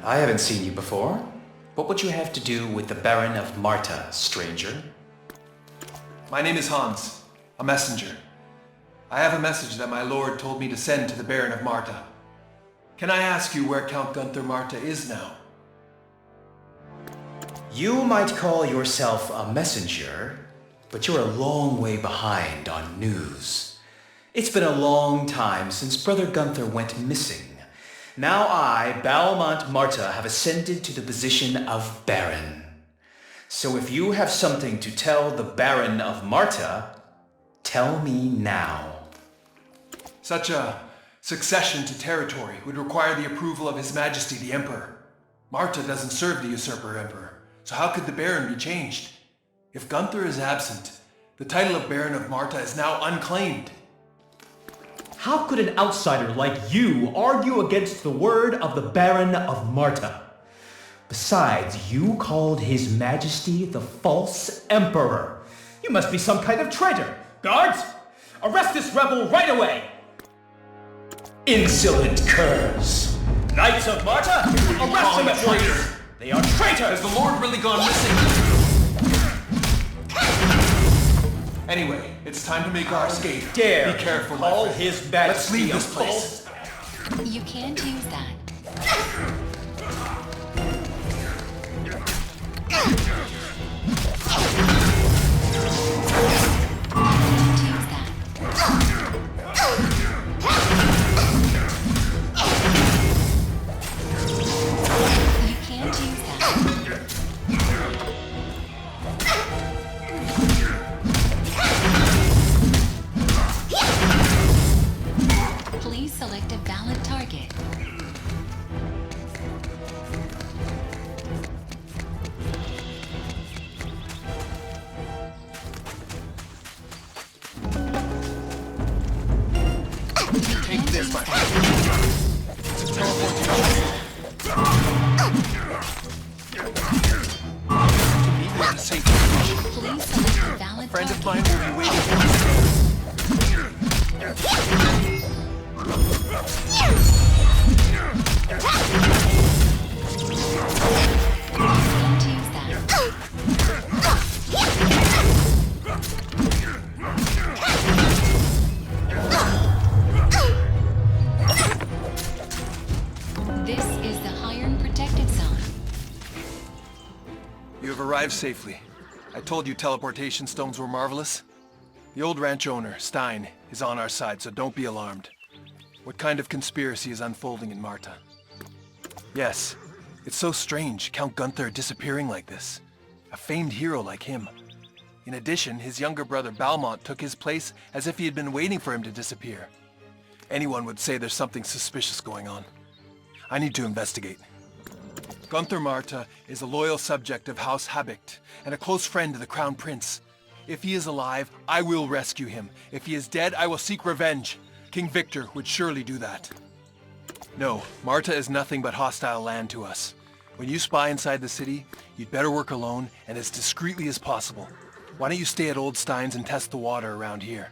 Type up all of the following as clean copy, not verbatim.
I haven't seen you before. What would you have to do with the Baron of Marta, stranger? My name is Hans, a messenger. I have a message that my lord told me to send to the Baron of Marta. Can I ask you where Count Gunther Marta is now? You might call yourself a messenger, but you're a long way behind on news. It's been a long time since Brother Gunther went missing. Now I, Balmont Marta, have ascended to the position of Baron. So if you have something to tell the Baron of Marta, tell me now. Such a succession to territory would require the approval of His Majesty the Emperor. Marta doesn't serve the usurper emperor, so how could the Baron be changed? If Gunther is absent, the title of Baron of Marta is now unclaimed. How could an outsider like you argue against the word of the Baron of Marta? Besides, you called His Majesty the false emperor. You must be some kind of traitor. Guards, arrest this rebel right away! Insolent curs! Knights of Marta, arrest them at once! They are traitors! Has the Lord really gone missing? Anyway, it's time to make our escape. Dare be careful, call my friend. His Majesty Let's leave a this place. You can't use that. You can't use that. Please select a valid target. Take this, my friend. It's a teleportation. To meet me at a safe location. Please select a valid A friend of target. mine will be waiting for us. Can't use that. This is the Iron Protected Zone. You have arrived safely. I told you teleportation stones were marvelous. The old ranch owner, Stein, is on our side, so don't be alarmed. What kind of conspiracy is unfolding in Marta? Yes, it's so strange, Count Gunther disappearing like this. A famed hero like him. In addition, his younger brother Balmont took his place as if he had been waiting for him to disappear. Anyone would say there's something suspicious going on. I need to investigate. Gunther Marta is a loyal subject of House Habicht and a close friend of the Crown Prince. If he is alive, I will rescue him. If he is dead, I will seek revenge. King Victor would surely do that. No, Marta is nothing but hostile land to us. When you spy inside the city, you'd better work alone and as discreetly as possible. Why don't you stay at Old Stein's and test the water around here?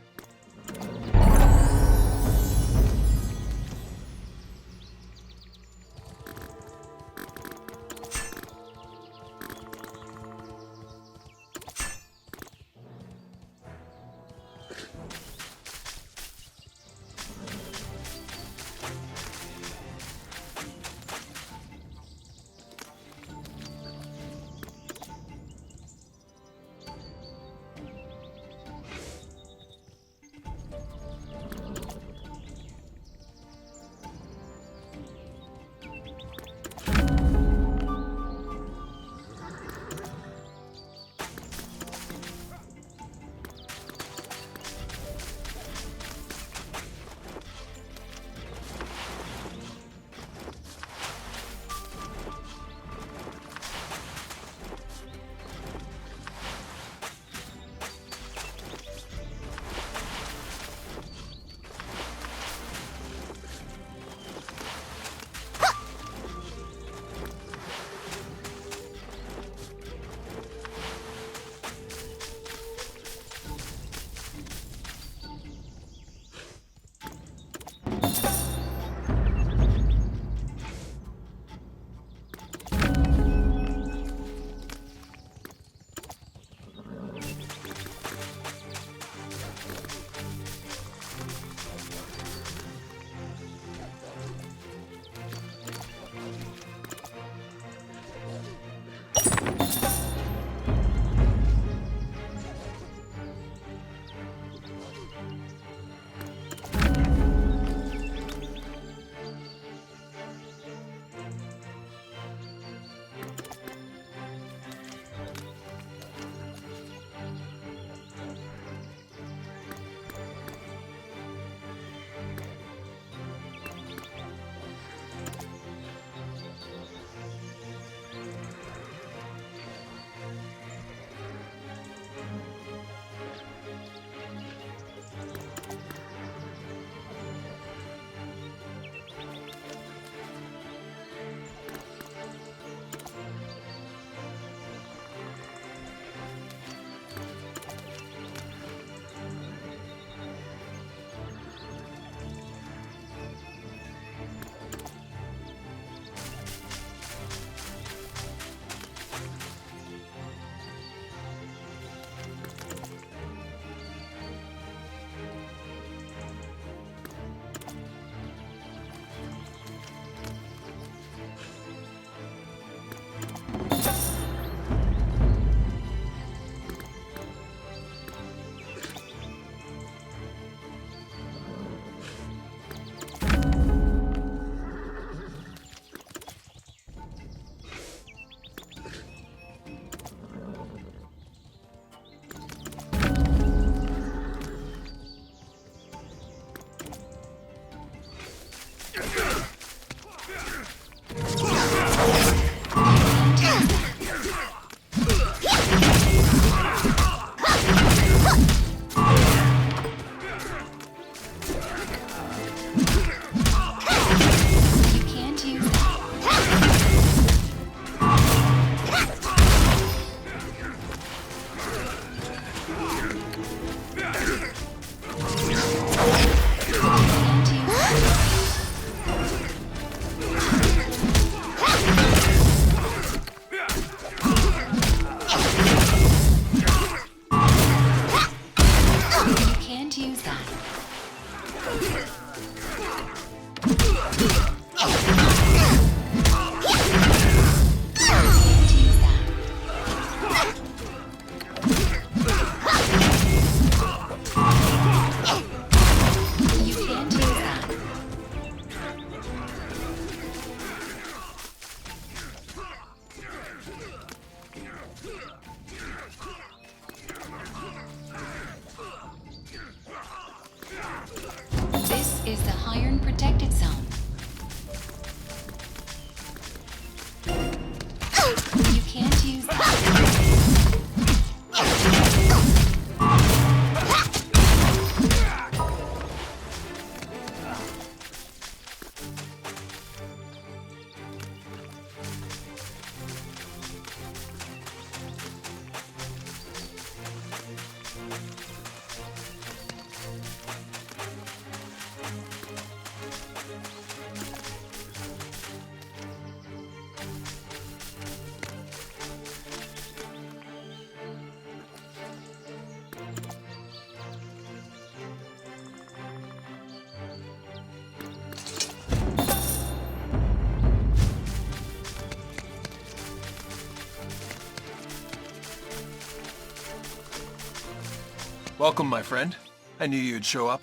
Welcome, my friend. I knew you'd show up.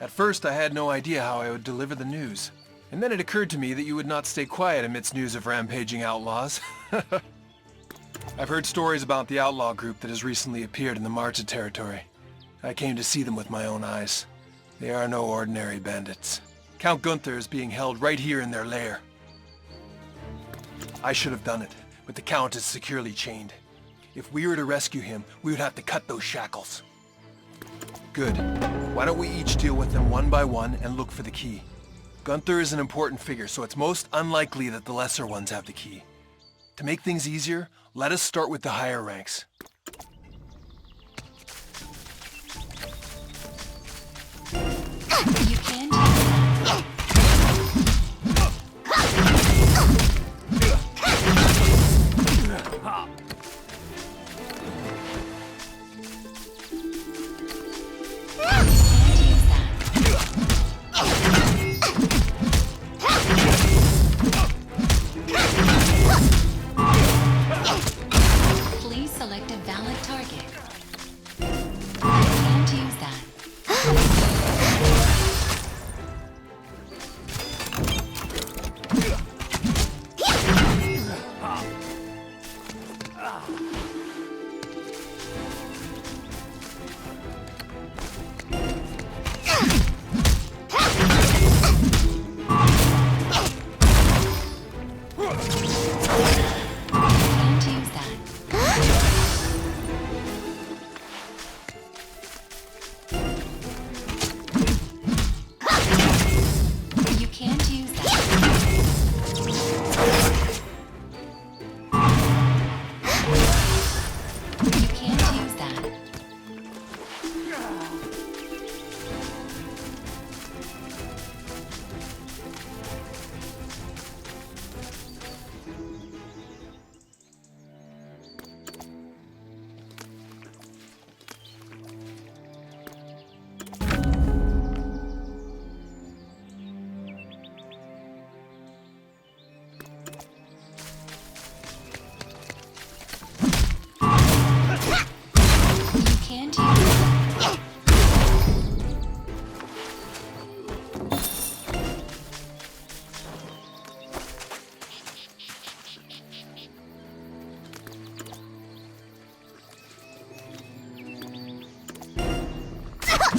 At first, I had no idea how I would deliver the news. And then it occurred to me that you would not stay quiet amidst news of rampaging outlaws. I've heard stories about the outlaw group that has recently appeared in the Marta territory. I came to see them with my own eyes. They are no ordinary bandits. Count Gunther is being held right here in their lair. I should have done it, but the Count is securely chained. If we were to rescue him, we would have to cut those shackles. Good. Why don't we each deal with them one by one and look for the key? Gunther is an important figure, so it's most unlikely that the lesser ones have the key. To make things easier, let us start with the higher ranks. You can do that. Can't use that. You can't use that. You can't use that.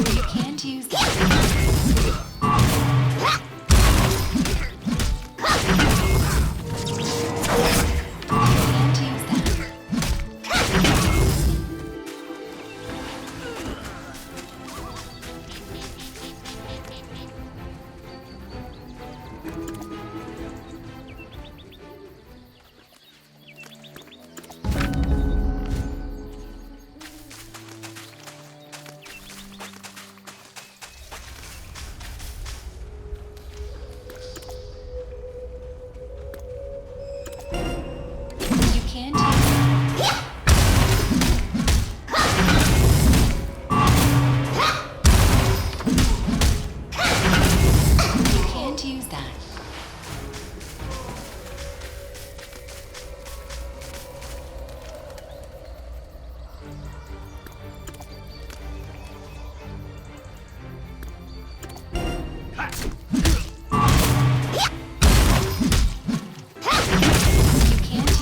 You can't use that. You can't use that. Can't use that. You can't use that. You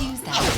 can't use that. You can't use that.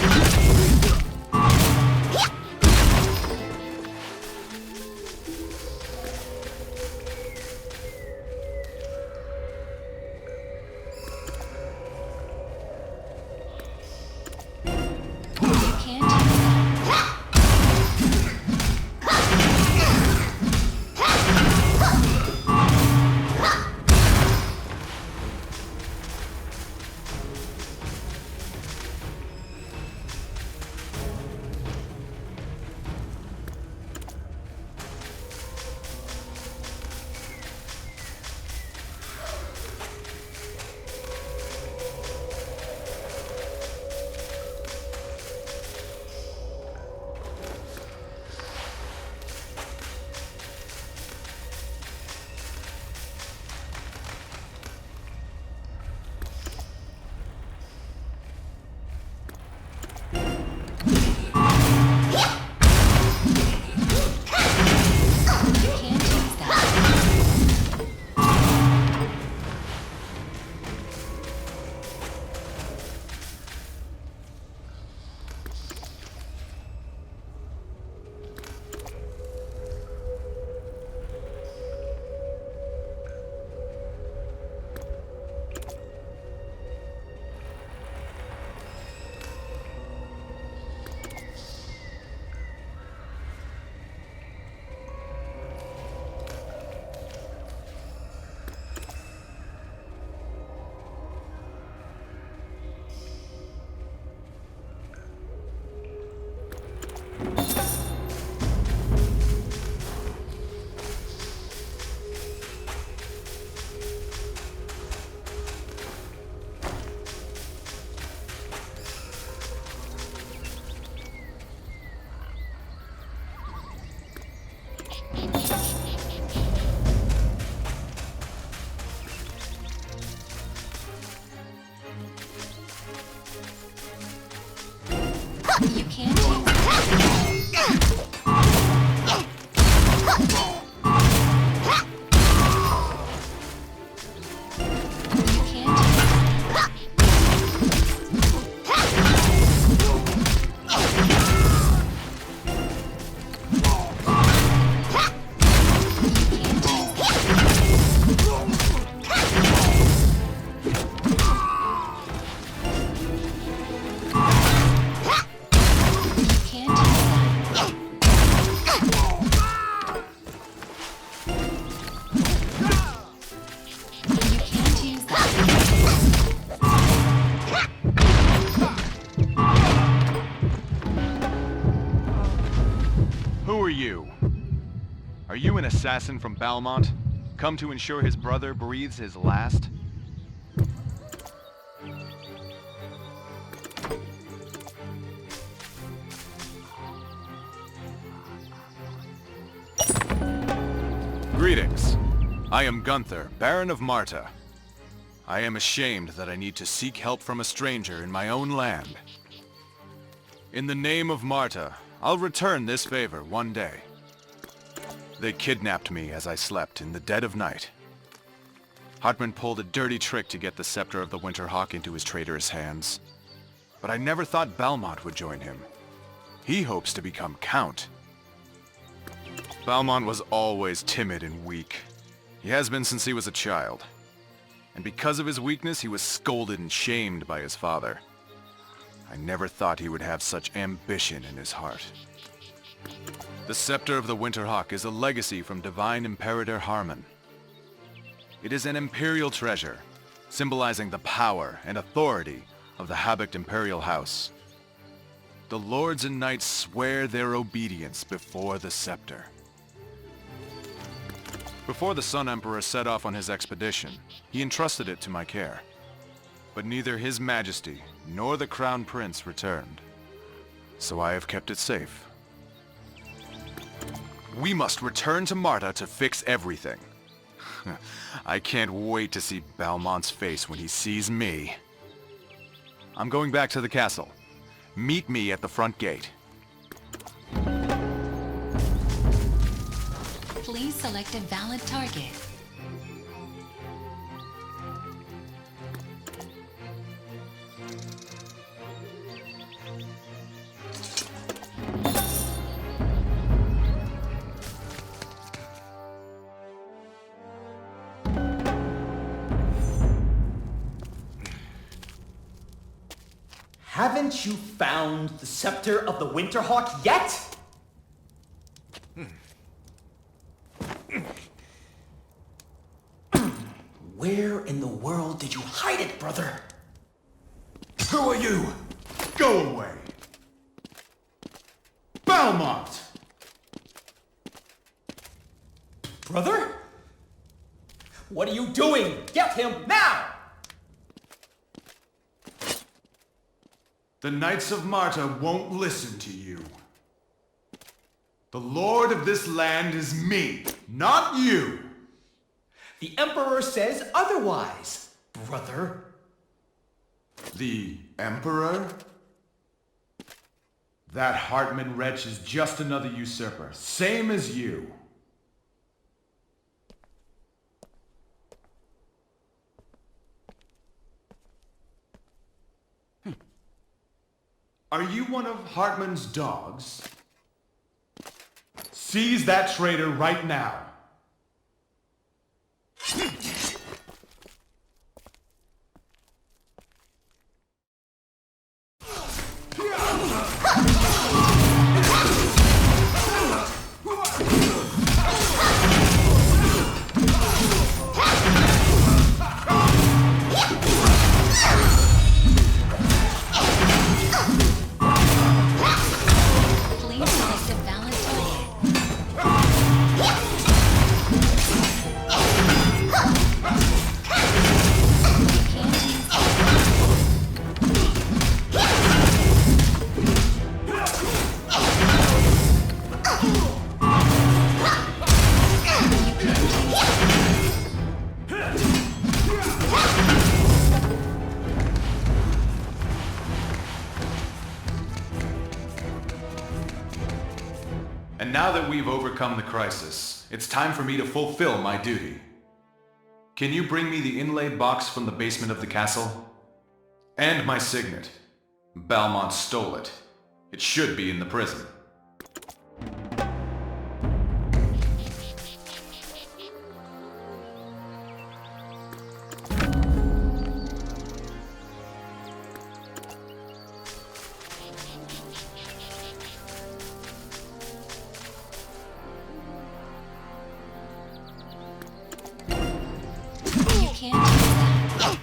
You can't use that. You can't use that. You can't use You can't use are you? Are you an assassin from Balmont? Come to ensure his brother breathes his last? Greetings. I am Gunther, Baron of Marta. I am ashamed that I need to seek help from a stranger in my own land. In the name of Marta, I'll return this favor one day. They kidnapped me as I slept in the dead of night. Hartman pulled a dirty trick to get the scepter of the Winterhawk into his traitorous hands. But I never thought Balmont would join him. He hopes to become Count. Balmont was always timid and weak. He has been since he was a child. And because of his weakness, he was scolded and shamed by his father. I never thought he would have such ambition in his heart. The Scepter of the Winterhawk is a legacy from Divine Imperator Harman. It is an imperial treasure, symbolizing the power and authority of the Habicht Imperial House. The lords and knights swear their obedience before the scepter. Before the Sun Emperor set off on his expedition, he entrusted it to my care. But neither His Majesty nor the Crown Prince returned. So I have kept it safe. We must return to Marta to fix everything. I can't wait to see Balmont's face when he sees me. I'm going back to the castle. Meet me at the front gate. Please select a valid target. Haven't you found the Scepter of the Winterhawk yet? Where in the world did you hide it, brother? Who are you? Go away! Balmont! Brother? What are you doing? Get him now! The Knights of Marta won't listen to you. The Lord of this land is me, not you! The Emperor says otherwise, brother. The Emperor? That Hartman wretch is just another usurper, same as you. Are you one of Hartman's dogs? Seize that traitor right now. Please select a valid target. And now that we've overcome the crisis, it's time for me to fulfill my duty. Can you bring me the inlaid box from the basement of the castle? And my signet. Balmont stole it. It should be in the prison. You can't use that.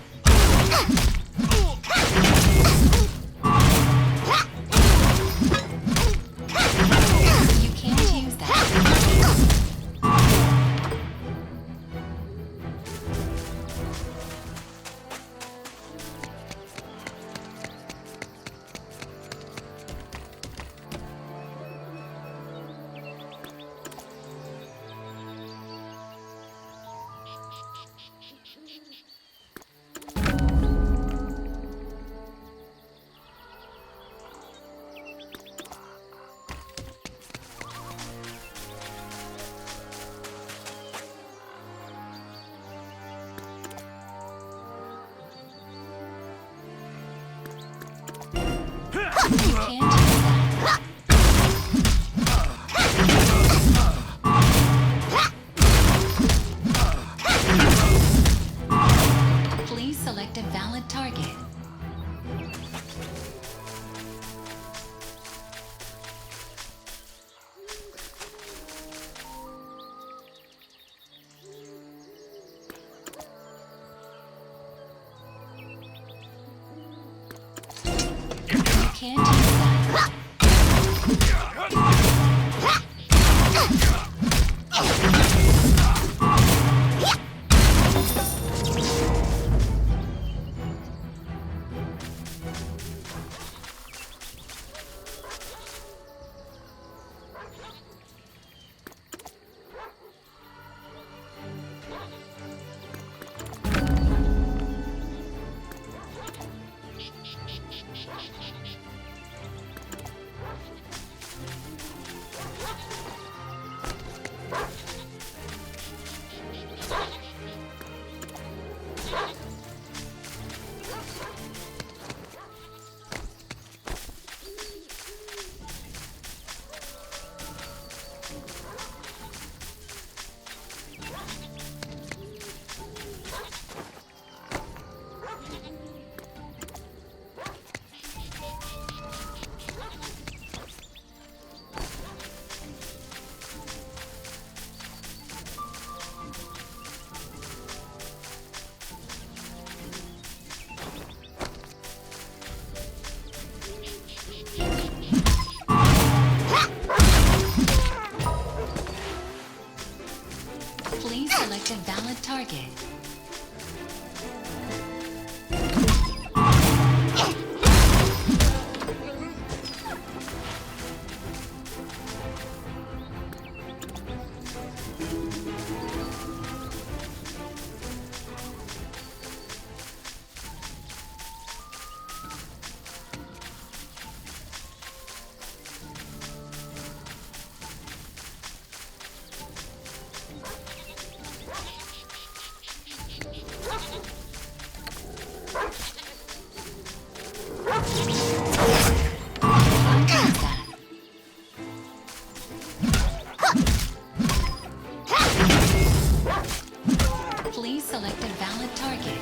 a valid target. Please select a valid target.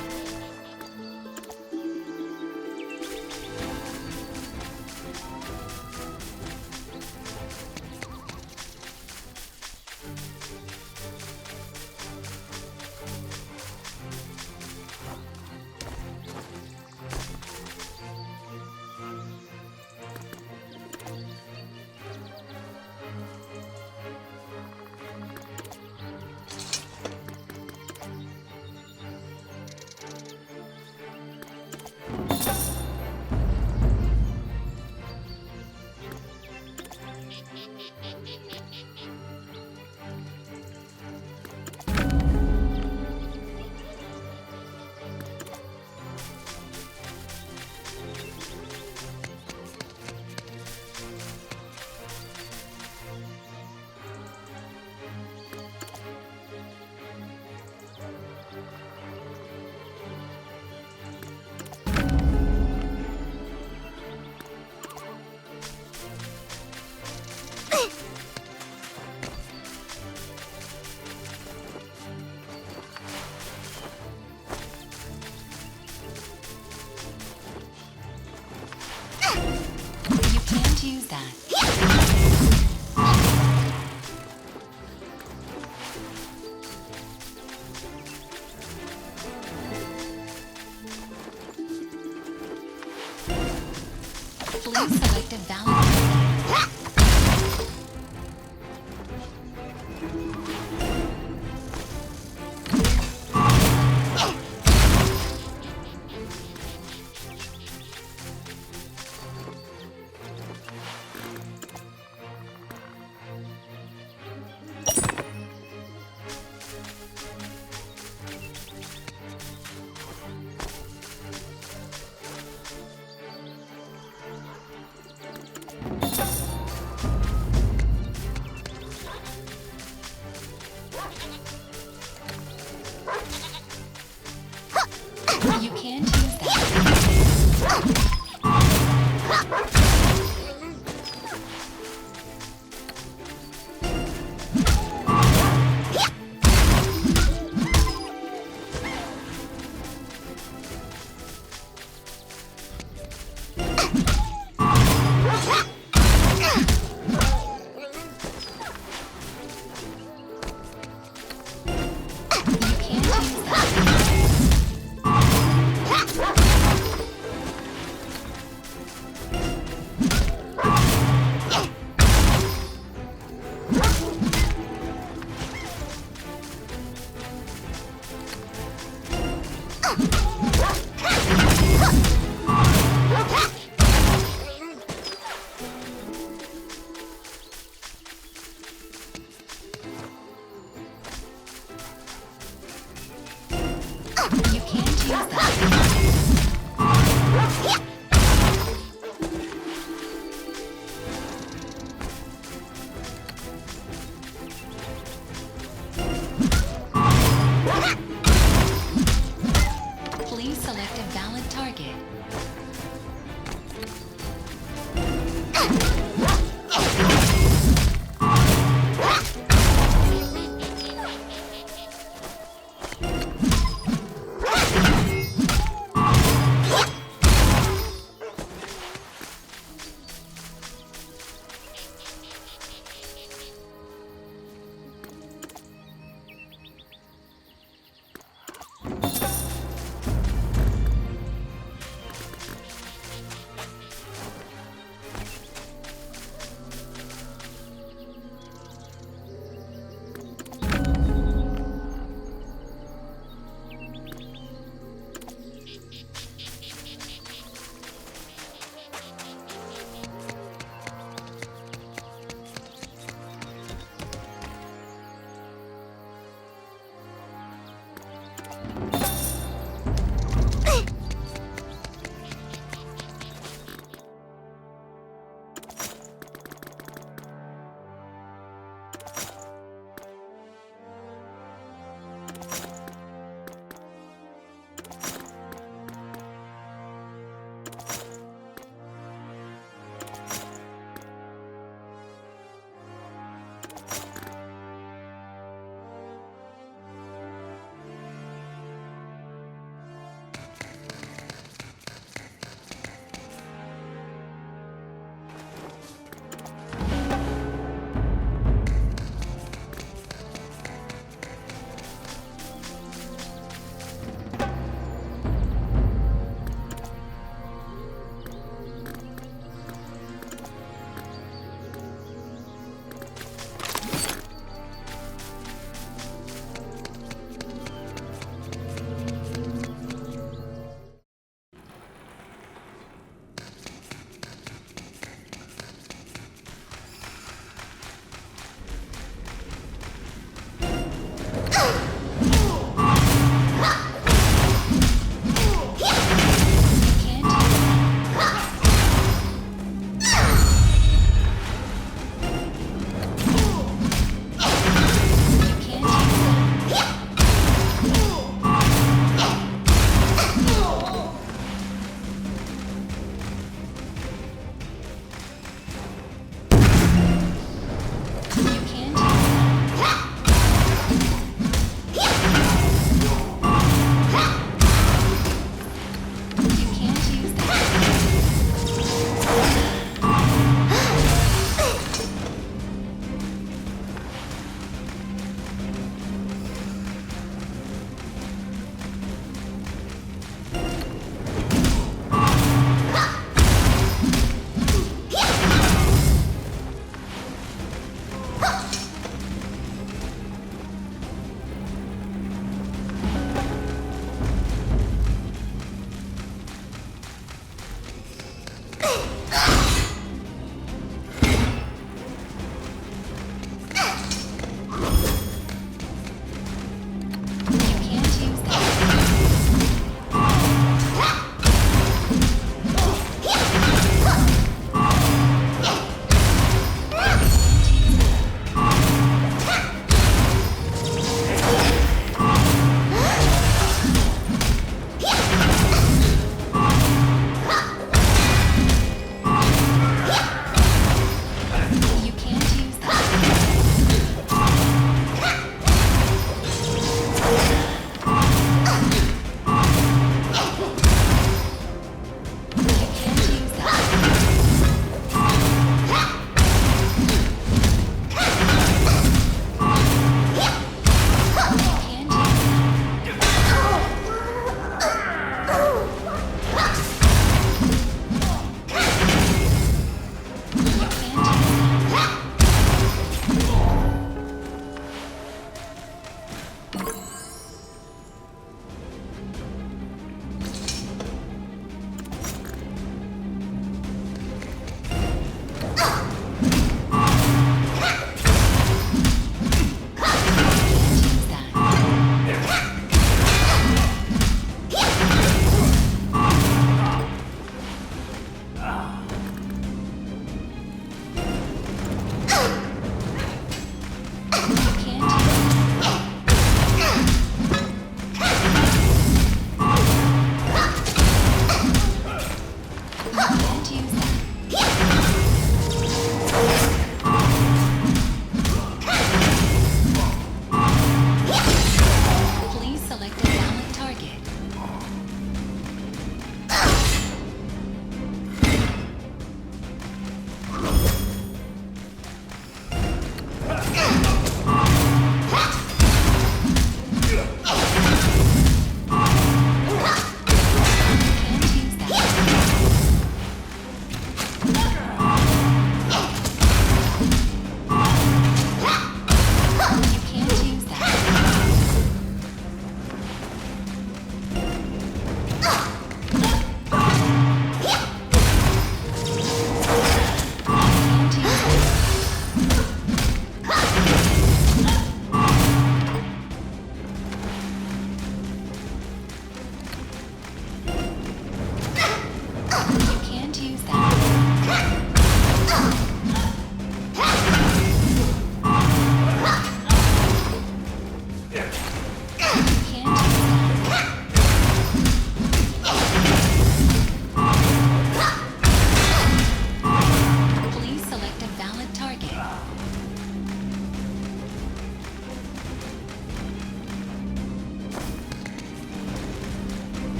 You can't use that. Please select a valid target.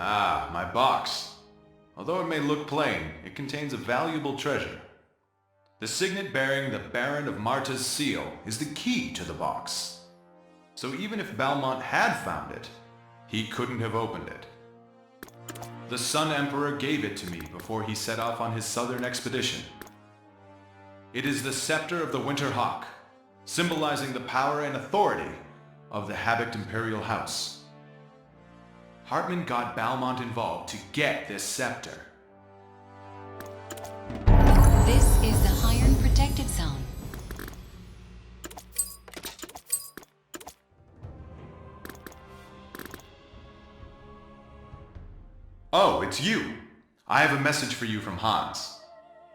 Ah, my box. Although it may look plain, it contains a valuable treasure. The signet bearing the Baron of Marta's seal is the key to the box. So even if Balmont had found it, he couldn't have opened it. The Sun Emperor gave it to me before he set off on his southern expedition. It is the scepter of the Winter Hawk, symbolizing the power and authority of the Habicht Imperial House. Hartman got Balmont involved to get this scepter. This is the Iron Protected Zone. Oh, it's you. I have a message for you from Hans.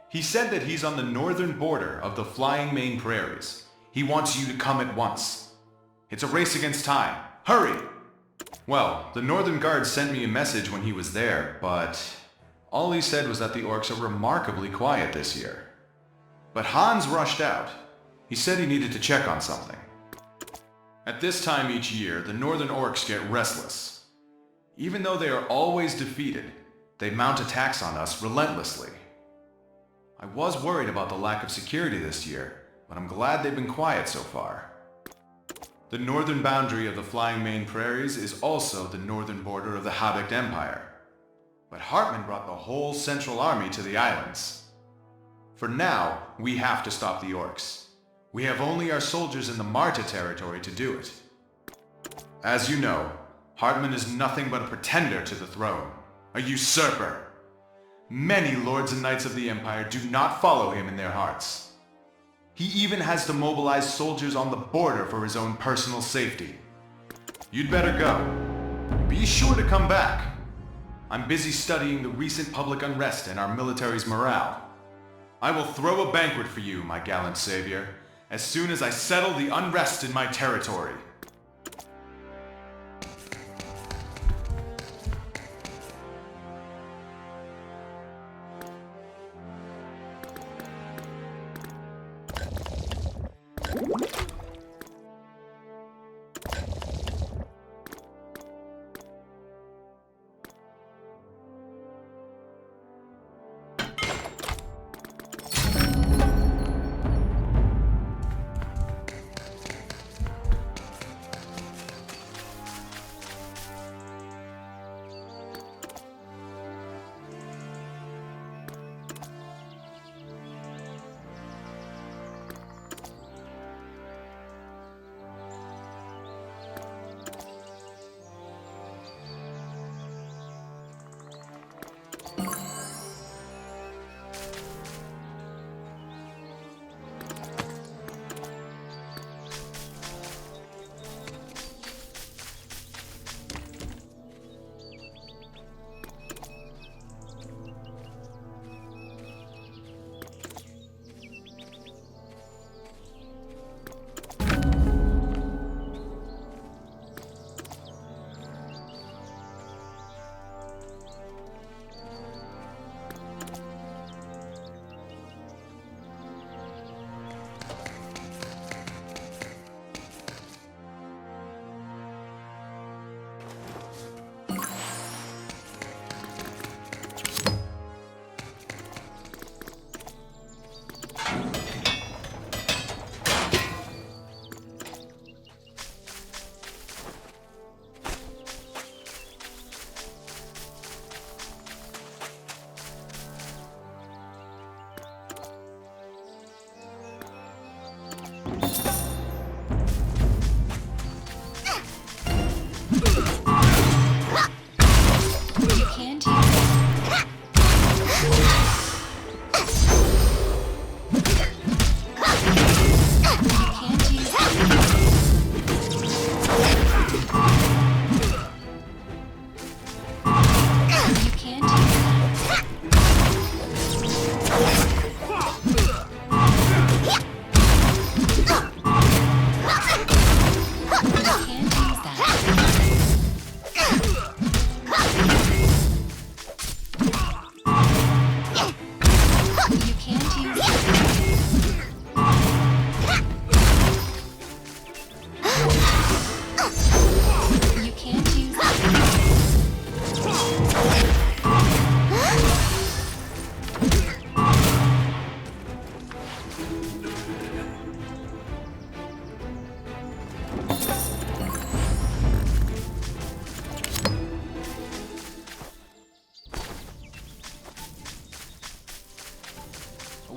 He said that he's on the northern border of the Flying Mane Prairies. He wants you to come at once. It's a race against time. Hurry! Well, the Northern Guard sent me a message when he was there, but all he said was that the orcs are remarkably quiet this year. But Hans rushed out. He said he needed to check on something. At this time each year, the Northern orcs get restless. Even though they are always defeated, they mount attacks on us relentlessly. I was worried about the lack of security this year, but I'm glad they've been quiet so far. The northern boundary of the Flying Mane Prairies is also the northern border of the Habicht Empire. But Hartman brought the whole Central Army to the islands. For now, we have to stop the orcs. We have only our soldiers in the Marta territory to do it. As you know, Hartman is nothing but a pretender to the throne, a usurper. Many lords and knights of the Empire do not follow him in their hearts. He even has to mobilize soldiers on the border for his own personal safety. You'd better go. Be sure to come back. I'm busy studying the recent public unrest and our military's morale. I will throw a banquet for you, my gallant savior, as soon as I settle the unrest in my territory.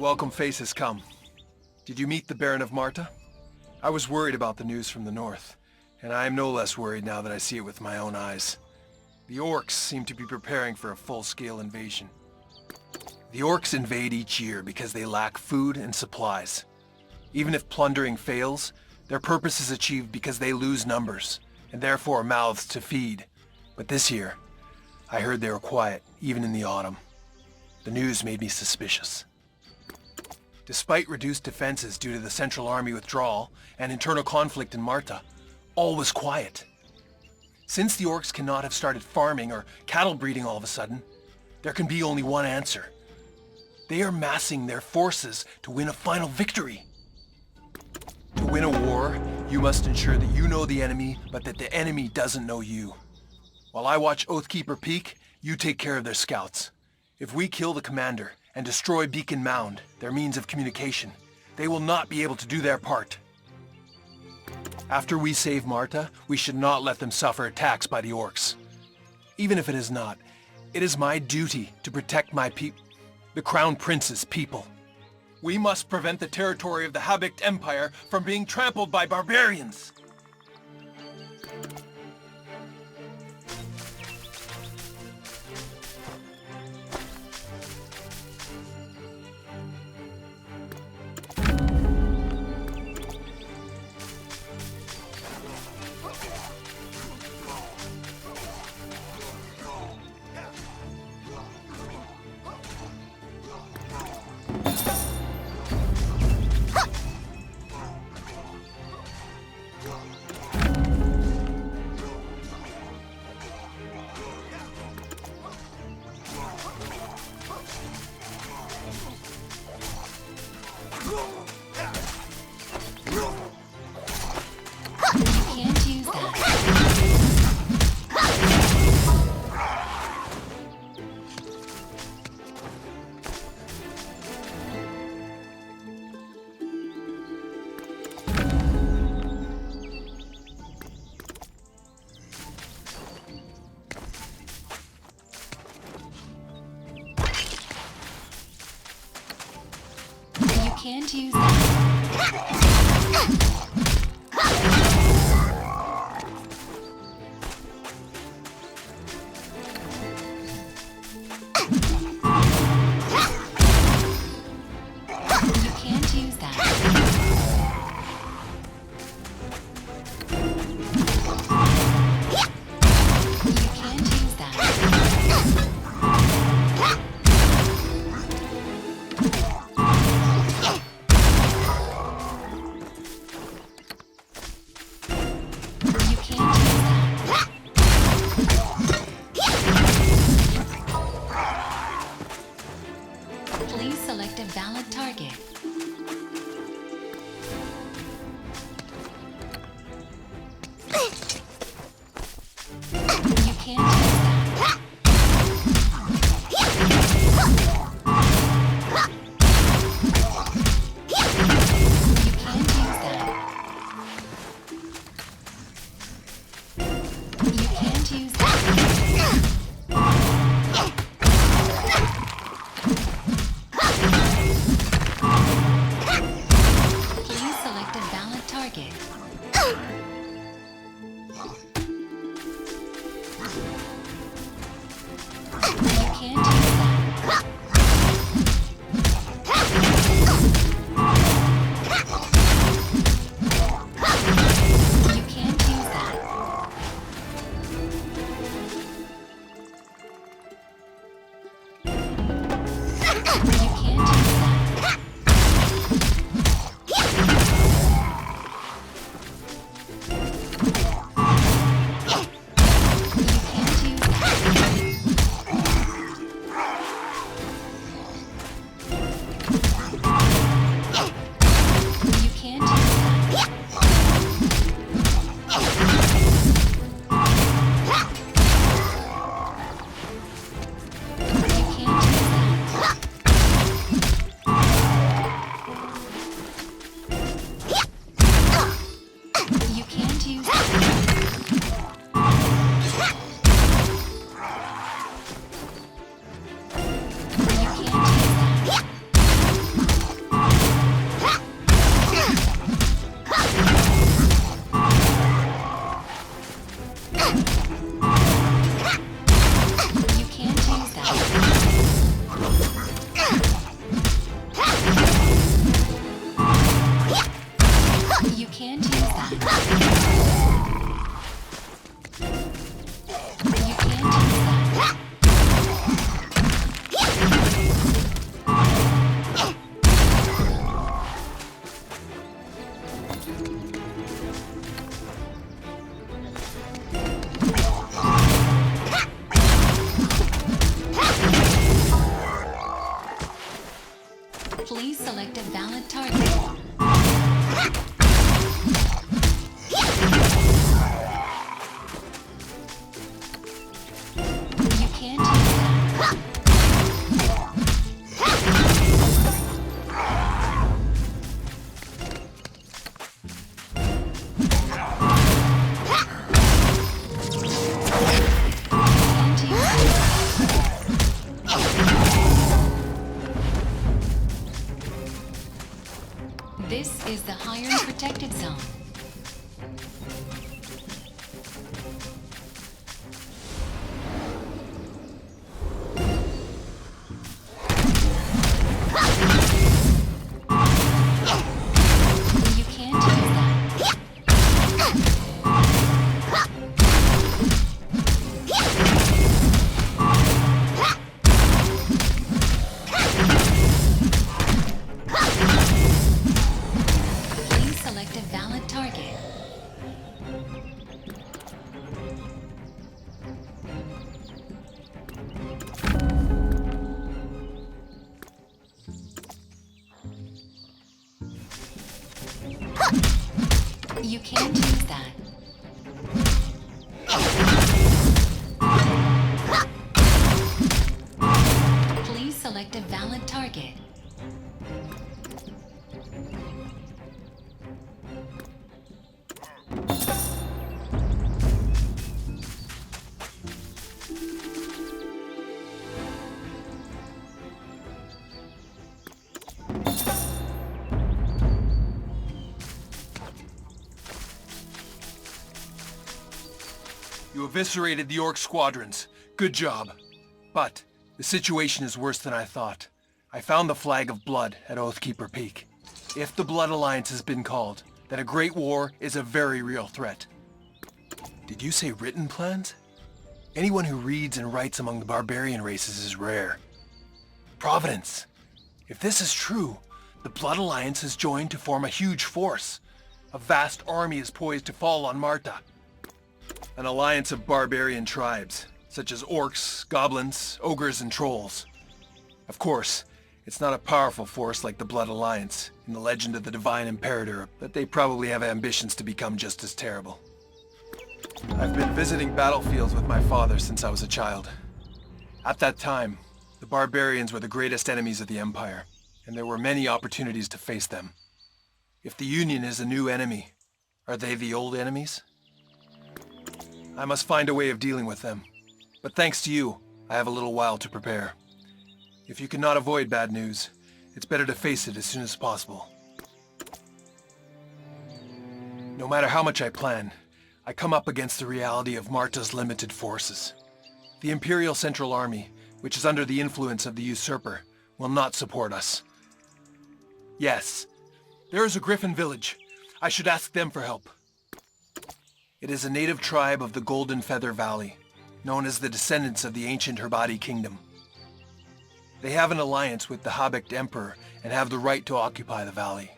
welcome face has come. Did you meet the Baron of Marta? I was worried about the news from the north, and I am no less worried now that I see it with my own eyes. The orcs seem to be preparing for a full-scale invasion. The orcs invade each year because they lack food and supplies. Even if plundering fails, their purpose is achieved because they lose numbers, and therefore mouths to feed. But this year, I heard they were quiet, even in the autumn. The news made me suspicious. Despite reduced defenses due to the Central Army withdrawal and internal conflict in Marta, all was quiet. Since the orcs cannot have started farming or cattle breeding all of a sudden, there can be only one answer. They are massing their forces to win a final victory. To win a war, you must ensure that you know the enemy, but that the enemy doesn't know you. While I watch Oathkeeper Peak, you take care of their scouts. If we kill the commander and destroy Beacon Mound, their means of communication, they will not be able to do their part. After we save Marta, we should not let them suffer attacks by the orcs. Even if it is not, it is my duty to protect my the Crown Prince's people. We must prevent the territory of the Habicht Empire from being trampled by barbarians. Can't use that. You can't use that. You can't use that. You can't use that. You can't use that. Please select a valid target. You can't use that. You can't use that. You can't use that. Please select a valid target. You can't use that. You can't use that. You can't use that. can't use that. You can't use that. Please select a valid target. You can't use that. Can't use that. This is the Iron Protected Zone. You can't use that. Please select a valid target. You can't use that. Please select a valid target. You eviscerated the Orc squadrons. Good job. But the situation is worse than I thought. I found the Flag of Blood at Oathkeeper Peak. If the Blood Alliance has been called, then a great war is a very real threat. Did you say written plans? Anyone who reads and writes among the barbarian races is rare. Providence! If this is true, the Blood Alliance has joined to form a huge force. A vast army is poised to fall on Marta. An alliance of barbarian tribes, such as orcs, goblins, ogres, and trolls. Of course, it's not a powerful force like the Blood Alliance in the legend of the Divine Imperator, but they probably have ambitions to become just as terrible. I've been visiting battlefields with my father since I was a child. At that time, the barbarians were the greatest enemies of the Empire, and there were many opportunities to face them. If the Union is a new enemy, are they the old enemies? I must find a way of dealing with them. But thanks to you, I have a little while to prepare. If you cannot avoid bad news, it's better to face it as soon as possible. No matter how much I plan, I come up against the reality of Marta's limited forces. The Imperial Central Army, which is under the influence of the Usurper, will not support us. Yes, there is a Griffin village. I should ask them for help. It is a native tribe of the Golden Feather Valley, known as the descendants of the ancient Herbati Kingdom. They have an alliance with the Habicht Emperor and have the right to occupy the valley.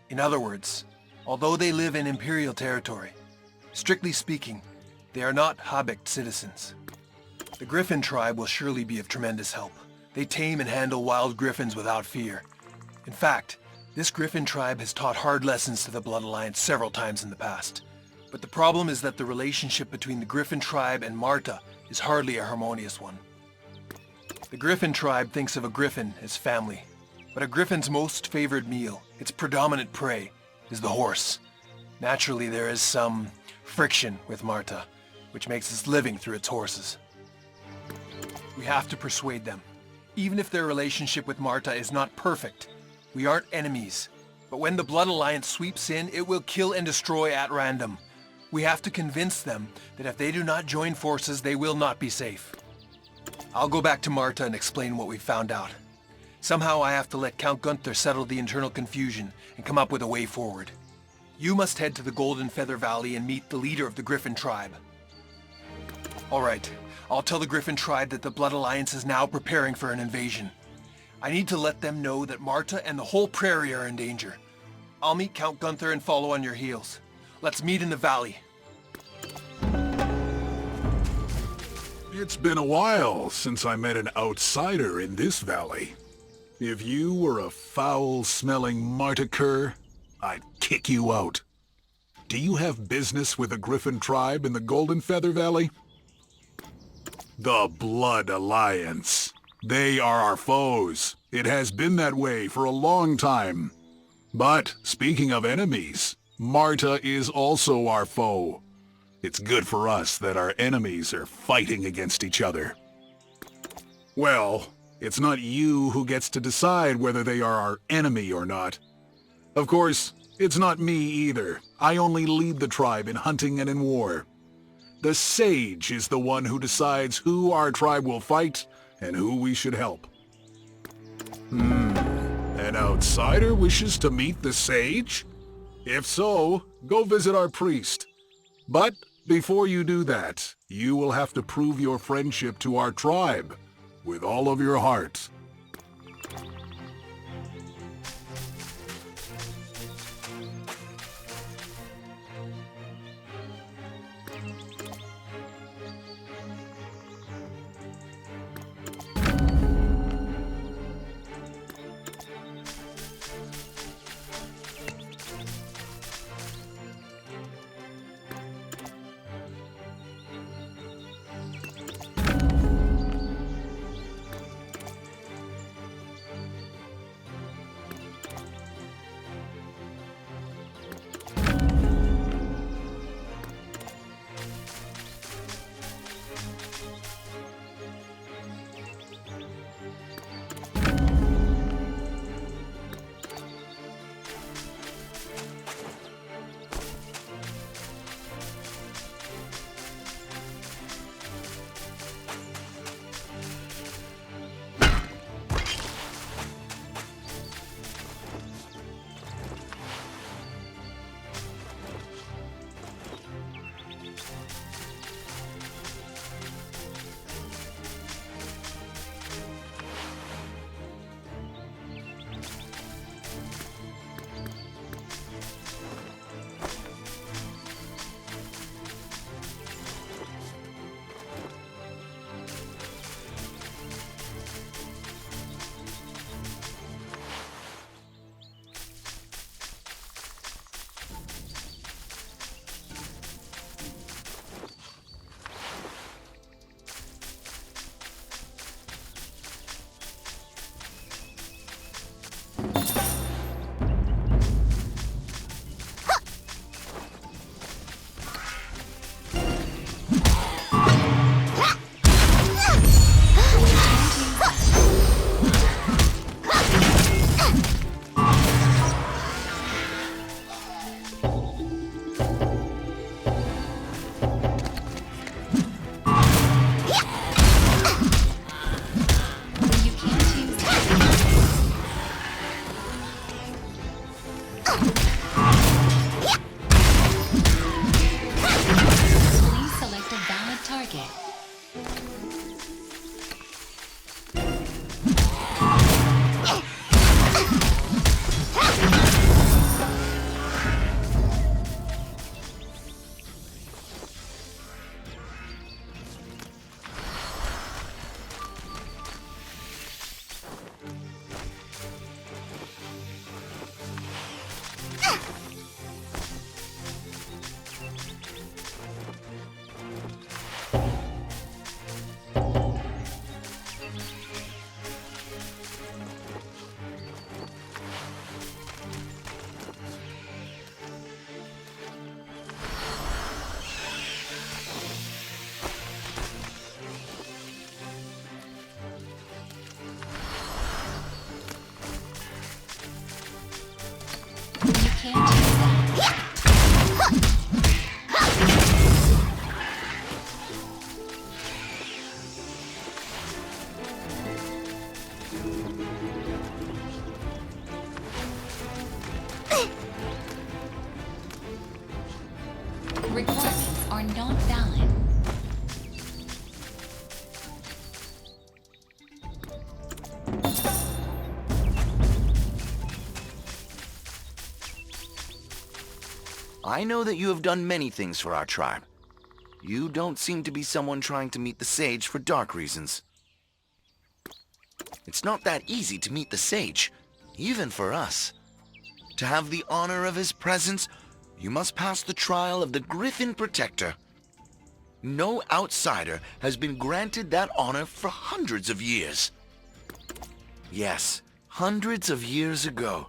In other words, although they live in Imperial territory, strictly speaking, they are not Habicht citizens. The Griffin tribe will surely be of tremendous help. They tame and handle wild griffins without fear. In fact, this Griffin tribe has taught hard lessons to the Blood Alliance several times in the past. But the problem is that the relationship between the Griffin tribe and Marta is hardly a harmonious one. The Griffin tribe thinks of a griffin as family, but a griffin's most favored meal, its predominant prey, is the horse. Naturally, there is some friction with Marta, which makes its living through its horses. We have to persuade them. Even if their relationship with Marta is not perfect, we aren't enemies. But when the Blood Alliance sweeps in, it will kill and destroy at random. We have to convince them that if they do not join forces, they will not be safe. I'll go back to Marta and explain what we found out. Somehow I have to let Count Gunther settle the internal confusion and come up with a way forward. You must head to the Golden Feather Valley and meet the leader of the Griffin tribe. Alright, I'll tell the Griffin tribe that the Blood Alliance is now preparing for an invasion. I need to let them know that Marta and the whole prairie are in danger. I'll meet Count Gunther and follow on your heels. Let's meet in the valley. It's been a while since I met an outsider in this valley. If you were a foul-smelling Marta cur, I'd kick you out. Do you have business with the Griffin tribe in the Golden Feather Valley? The Blood Alliance. They are our foes. It has been that way for a long time. But, speaking of enemies, Marta is also our foe. It's good for us that our enemies are fighting against each other. Well, it's not you who gets to decide whether they are our enemy or not. Of course, it's not me either. I only lead the tribe in hunting and in war. The sage is the one who decides who our tribe will fight and who we should help. An outsider wishes to meet the sage? If so, go visit our priest. But before you do that, you will have to prove your friendship to our tribe with all of your heart. requirements are not valid. I know that you have done many things for our tribe. You don't seem to be someone trying to meet the Sage for dark reasons. It's not that easy to meet the Sage, even for us. To have the honor of his presence, you must pass the trial of the Griffin Protector. No outsider has been granted that honor for hundreds of years. Yes, hundreds of years ago,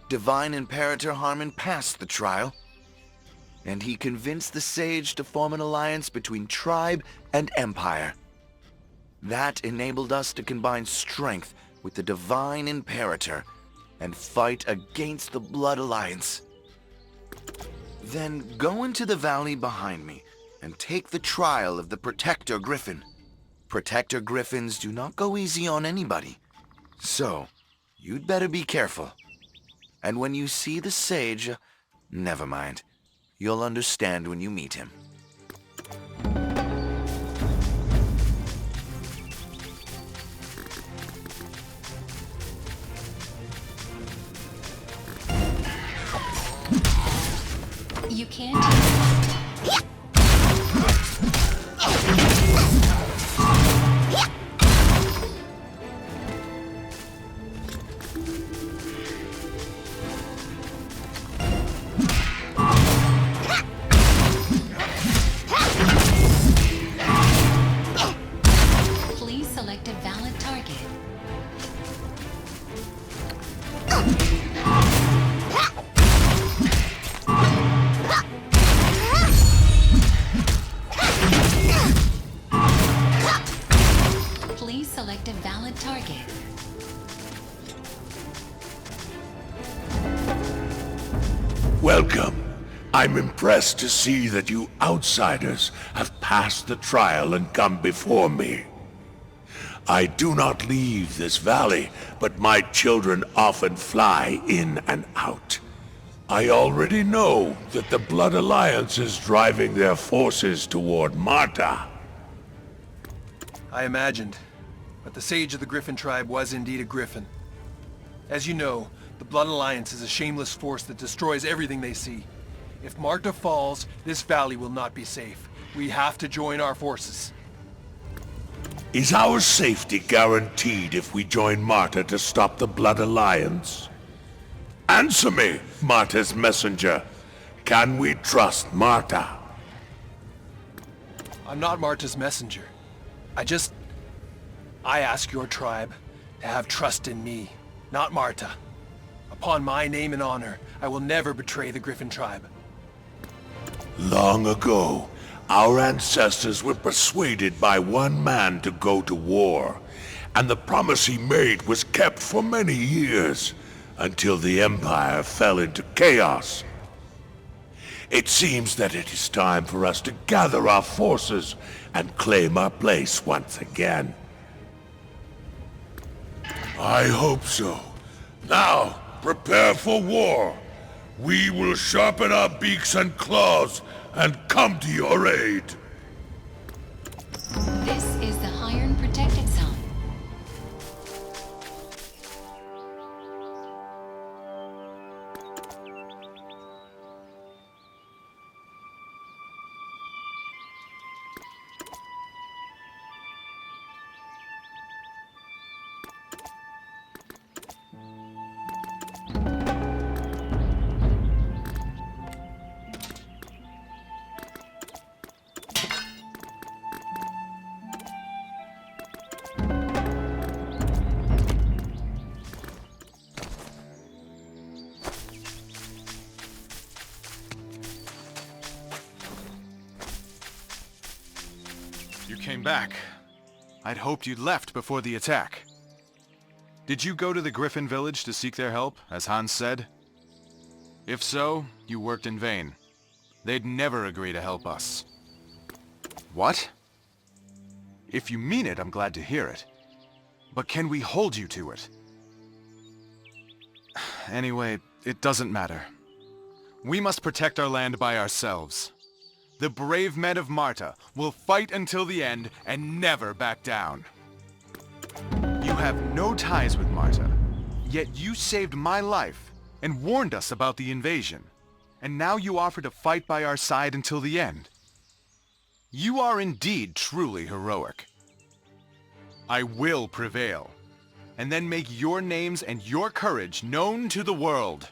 Divine Imperator Harmon passed the trial, and he convinced the Sage to form an alliance between tribe and empire. That enabled us to combine strength with the Divine Imperator and fight against the Blood Alliance. Then go into the valley behind me and take the trial of the Protector Griffin. Protector Griffins do not go easy on anybody, so you'd better be careful. And when you see the Sage, never mind. You'll understand when you meet him. You can't. Please select a valid target. Please select a valid target. Welcome. I'm impressed to see that you outsiders have passed the trial and come before me. I do not leave this valley, but my children often fly in and out. I already know that the Blood Alliance is driving their forces toward Marta. I imagined, but the Sage of the Griffin tribe was indeed a Griffin. As you know, the Blood Alliance is a shameless force that destroys everything they see. If Marta falls, this valley will not be safe. We have to join our forces. Is our safety guaranteed if we join Marta to stop the Blood Alliance? Answer me, Marta's messenger. Can we trust Marta? I'm not Marta's messenger. I ask your tribe to have trust in me, not Marta. Upon my name and honor, I will never betray the Griffin tribe. Long ago, our ancestors were persuaded by one man to go to war, and the promise he made was kept for many years, until the Empire fell into chaos. It seems that it is time for us to gather our forces and claim our place once again. I hope so. Now, prepare for war. We will sharpen our beaks and claws and come to your aid. This is the Iron Protected Zone. You came back. I'd hoped you'd left before the attack. Did you go to the Griffin village to seek their help, as Hans said? If so, you worked in vain. They'd never agree to help us. What? If you mean it, I'm glad to hear it. But can we hold you to it? Anyway, it doesn't matter. We must protect our land by ourselves. The brave men of Marta will fight until the end and never back down. You have no ties with Marta, yet you saved my life and warned us about the invasion. And now you offer to fight by our side until the end. You are indeed truly heroic. I will prevail, and then make your names and your courage known to the world.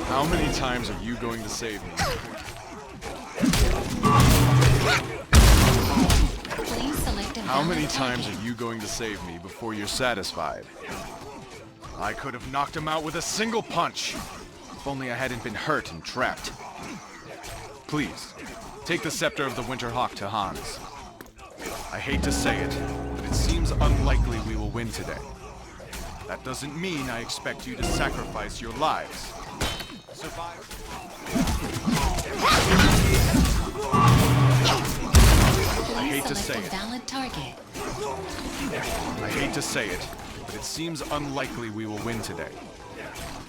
How many times are you going to save me? How many times are you going to save me before you're satisfied? I could have knocked him out with a single punch, if only I hadn't been hurt and trapped. Please, take the scepter of the Winterhawk to Hans. I hate to say it, but it seems unlikely we will win today. That doesn't mean I expect you to sacrifice your lives. Survive. I hate to say it. I hate to say it, but it seems unlikely we will win today.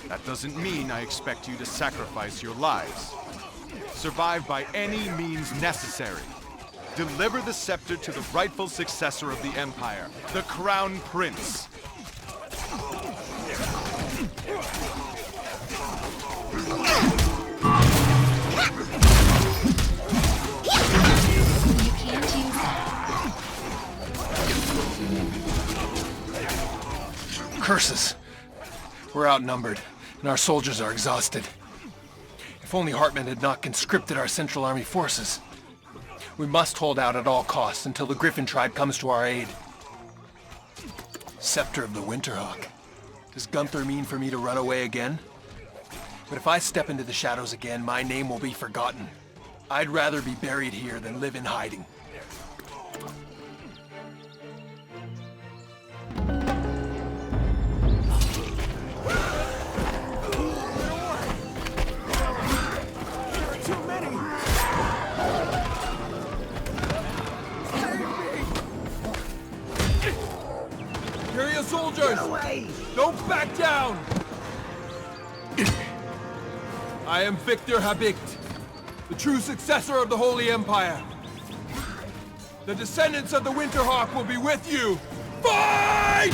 That doesn't mean I expect you to sacrifice your lives. Survive by any means necessary. Deliver the scepter to the rightful successor of the Empire, the Crown Prince. Curses! We're outnumbered, and our soldiers are exhausted. If only Hartman had not conscripted our Central Army forces. We must hold out at all costs until the Griffin tribe comes to our aid. Scepter of the Winterhawk. Does Gunther mean for me to run away again? But if I step into the shadows again, my name will be forgotten. I'd rather be buried here than live in hiding. Soldiers! Don't back down! I am Victor Habicht, the true successor of the Holy Empire. The descendants of the Winterhawk will be with you. Fight!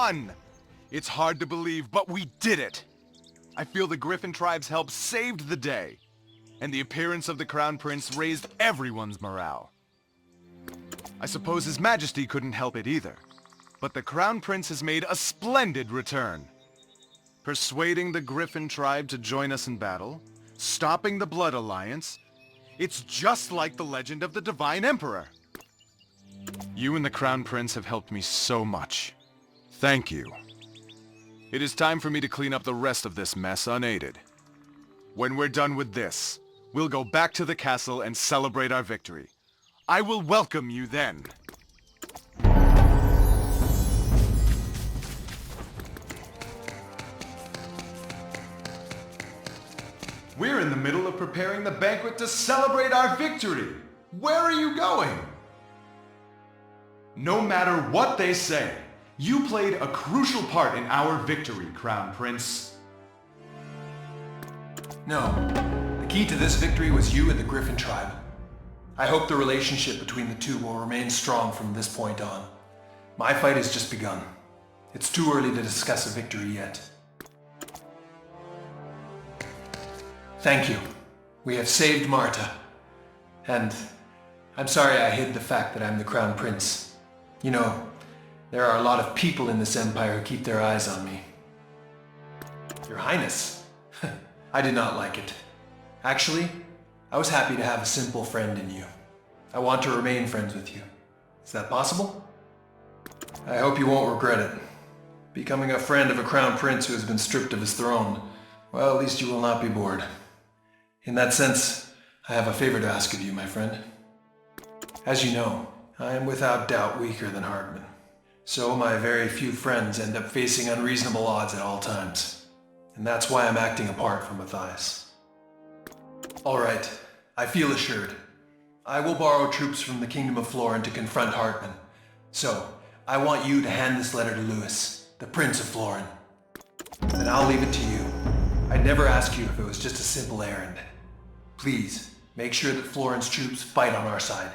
won! It's hard to believe, but we did it! I feel the Griffin tribe's help saved the day, and the appearance of the Crown Prince raised everyone's morale. I suppose His Majesty couldn't help it either, but the Crown Prince has made a splendid return. Persuading the Griffin tribe to join us in battle, stopping the Blood Alliance, it's just like the legend of the Divine Emperor. You and the Crown Prince have helped me so much. Thank you. It is time for me to clean up the rest of this mess unaided. When we're done with this, we'll go back to the castle and celebrate our victory. I will welcome you then. We're in the middle of preparing the banquet to celebrate our victory. Where are you going? No matter what they say, you played a crucial part in our victory, Crown Prince. No. The key to this victory was you and the Griffin tribe. I hope the relationship between the two will remain strong from this point on. My fight has just begun. It's too early to discuss a victory yet. Thank you. We have saved Marta. And I'm sorry I hid the fact that I'm the Crown Prince. You know, there are a lot of people in this empire who keep their eyes on me. Your Highness. I did not like it. Actually, I was happy to have a simple friend in you. I want to remain friends with you. Is that possible? I hope you won't regret it. Becoming a friend of a Crown Prince who has been stripped of his throne, well, at least you will not be bored. In that sense, I have a favor to ask of you, my friend. As you know, I am without doubt weaker than Hardman. So my very few friends end up facing unreasonable odds at all times. And that's why I'm acting apart from Matthias. Alright, I feel assured. I will borrow troops from the Kingdom of Florin to confront Hardman. So, I want you to hand this letter to Louis, the Prince of Florin. And I'll leave it to you. I'd never ask you if it was just a simple errand. Please, make sure that Florin's troops fight on our side.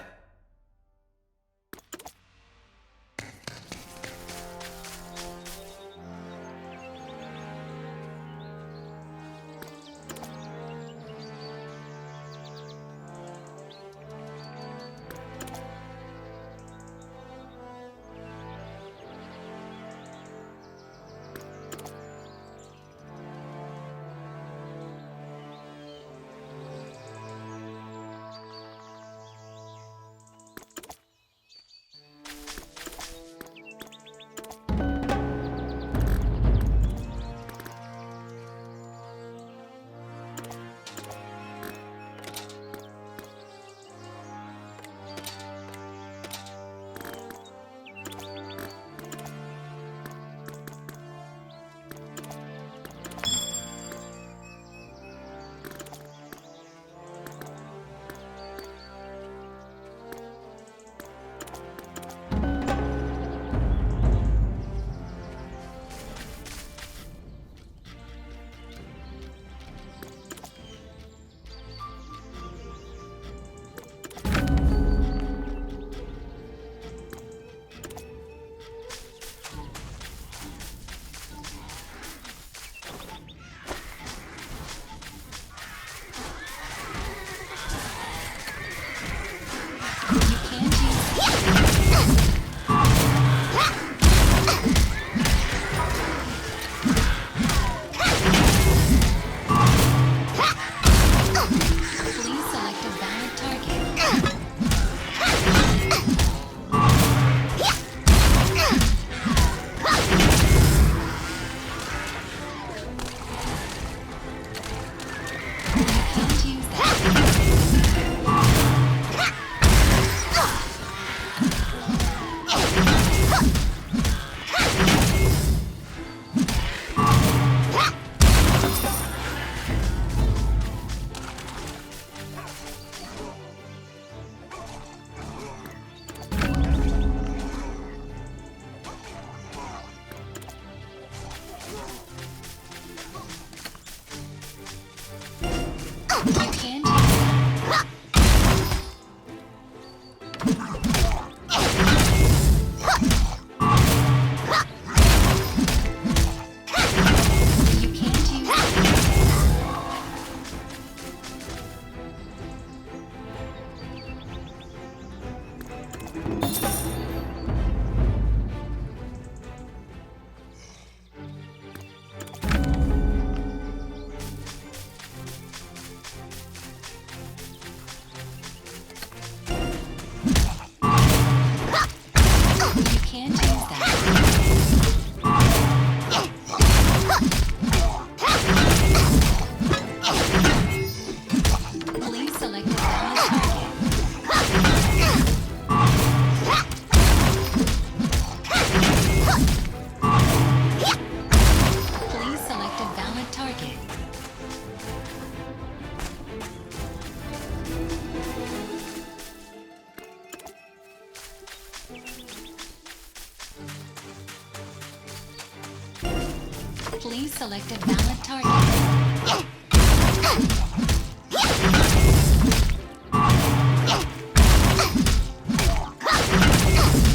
Please select a valid target.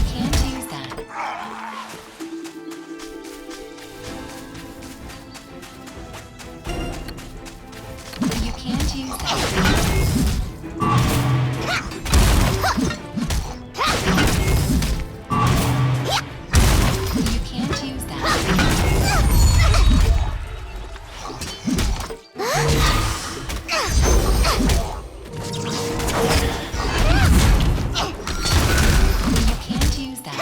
Can't use that. You can't use that. You can't use that. You can't use that.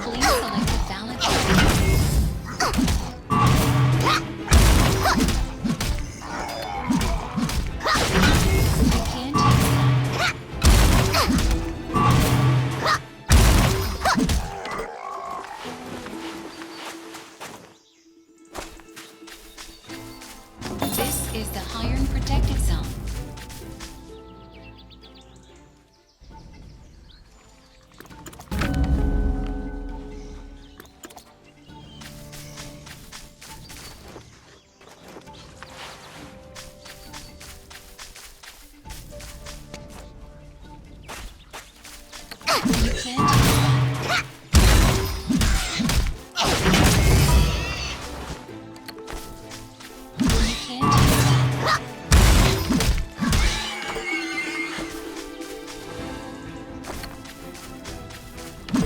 Please select a valid target. You can't use that. This is the Iron Protected Zone. You can't use that. You can't use that.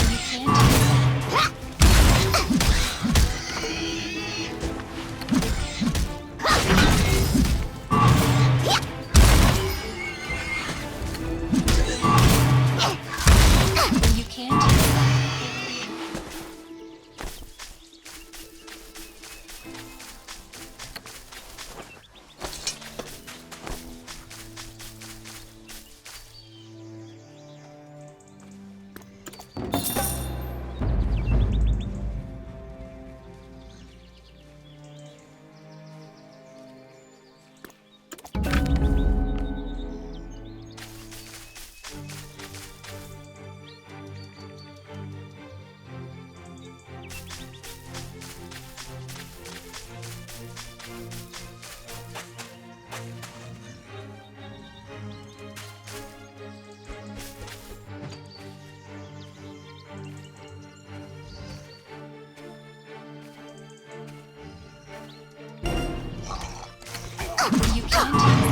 You can't use that. You can't use that. You can't use